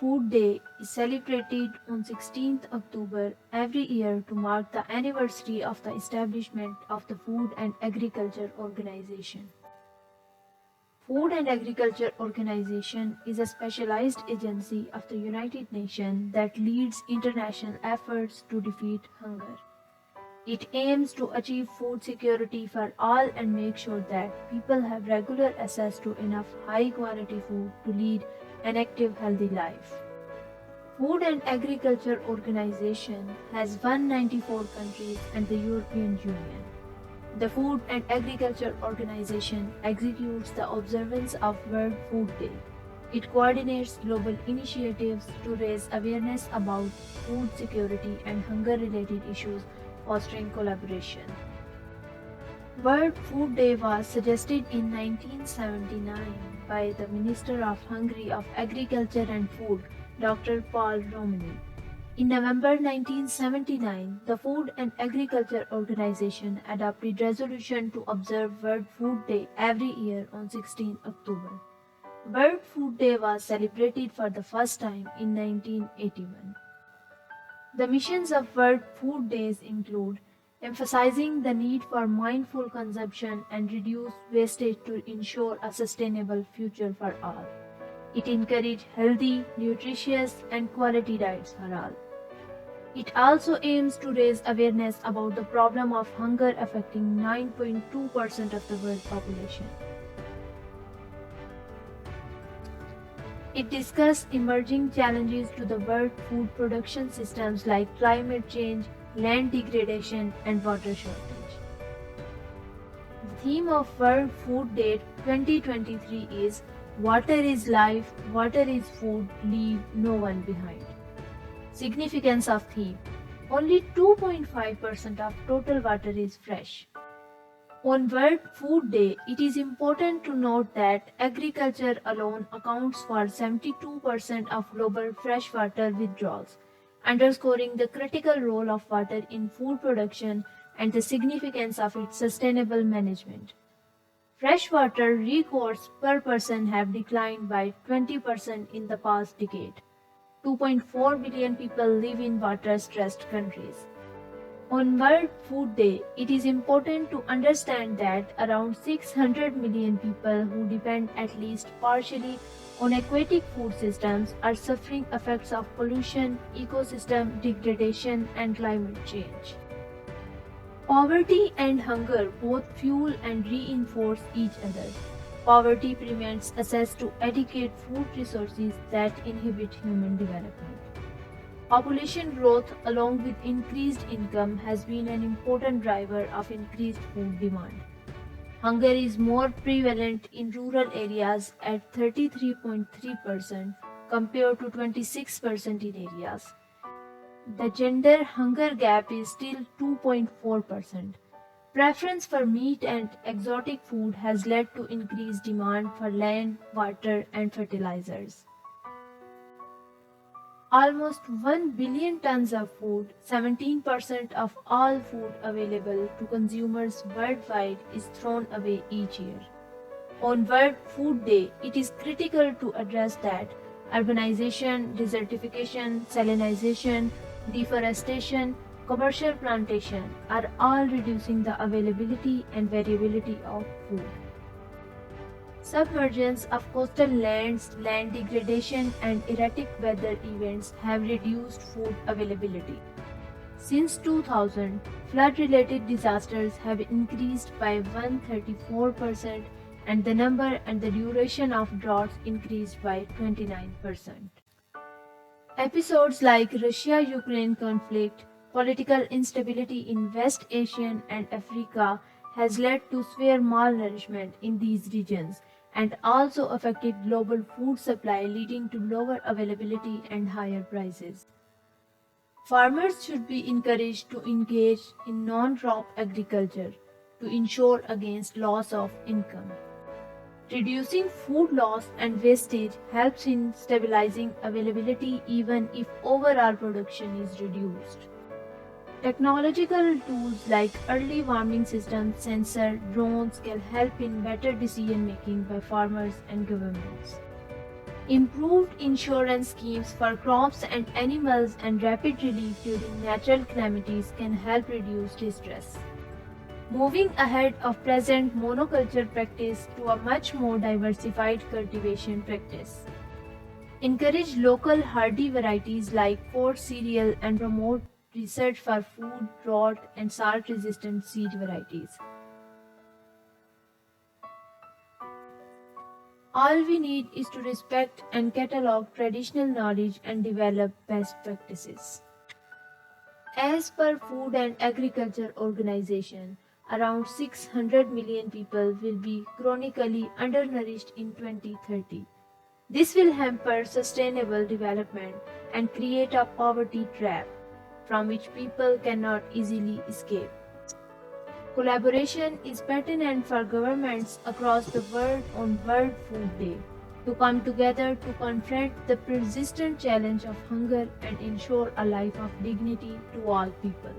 Food Day is celebrated on 16th October every year to mark the anniversary of the establishment of the Food and Agriculture Organization. Food and Agriculture Organization is a specialized agency of the United Nations that leads international efforts to defeat hunger. It aims to achieve food security for all and make sure that people have regular access to enough high-quality food to lead an active, healthy life. Food and Agriculture Organization has 194 countries and the European Union. The Food and Agriculture Organization executes the observance of World Food Day. It coordinates global initiatives to raise awareness about food security and hunger-related issues, fostering collaboration. World Food Day was suggested in 1979 by the Minister of Hungary of Agriculture and Food, Dr. Paul Romani. In November 1979, the Food and Agriculture Organization adopted resolution to observe World Food Day every year on 16 October. World Food Day was celebrated for the first time in 1981. The missions of World Food Days include emphasizing the need for mindful consumption and reduce wastage to ensure a sustainable future for all. It encourages healthy, nutritious, and quality diets for all. It also aims to raise awareness about the problem of hunger affecting 9.2% of the world population. It discusses emerging challenges to the world food production systems like climate change, land degradation, and water shortage. The theme of World Food Day 2023 is Water is life, water is food, leave no one behind. Significance of theme: only 2.5% of total water is fresh. On World Food Day, it is important to note that agriculture alone accounts for 72% of global freshwater withdrawals, underscoring the critical role of water in food production and the significance of its sustainable management. Freshwater records per person have declined by 20% in the past decade. 2.4 billion people live in water-stressed countries. On World Food Day, it is important to understand that around 600 million people who depend at least partially on aquatic food systems are suffering effects of pollution, ecosystem degradation, and climate change. Poverty and hunger both fuel and reinforce each other. Poverty prevents access to adequate food resources that inhibit human development. Population growth along with increased income has been an important driver of increased food demand. Hunger is more prevalent in rural areas at 33.3% compared to 26% in areas. The gender hunger gap is still 2.4%. Preference for meat and exotic food has led to increased demand for land, water, and fertilizers. Almost 1 billion tons of food, 17% of all food available to consumers worldwide, is thrown away each year. On World Food Day, it is critical to address that urbanization, desertification, salinization, deforestation, commercial plantation are all reducing the availability and variability of food. Submergence of coastal lands, land degradation, and erratic weather events have reduced food availability. Since 2000, flood-related disasters have increased by 134% and the number and the duration of droughts increased by 29%. Episodes like Russia-Ukraine conflict, political instability in West Asia and Africa has led to severe malnourishment in these regions and also affected global food supply, leading to lower availability and higher prices. Farmers should be encouraged to engage in non-crop agriculture to ensure against loss of income. Reducing food loss and wastage helps in stabilizing availability even if overall production is reduced. Technological tools like early warning systems, sensor, drones can help in better decision making by farmers and governments. Improved insurance schemes for crops and animals and rapid relief during natural calamities can help reduce distress. Moving ahead of present monoculture practice to a much more diversified cultivation practice. Encourage local hardy varieties like forage cereal and promote research for food, drought, and salt resistant seed varieties. All we need is to respect and catalog traditional knowledge and develop best practices. As per Food and Agriculture Organization, around 600 million people will be chronically undernourished in 2030. This will hamper sustainable development and create a poverty trap from which people cannot easily escape. Collaboration is pertinent for governments across the world on World Food Day to come together to confront the persistent challenge of hunger and ensure a life of dignity to all people.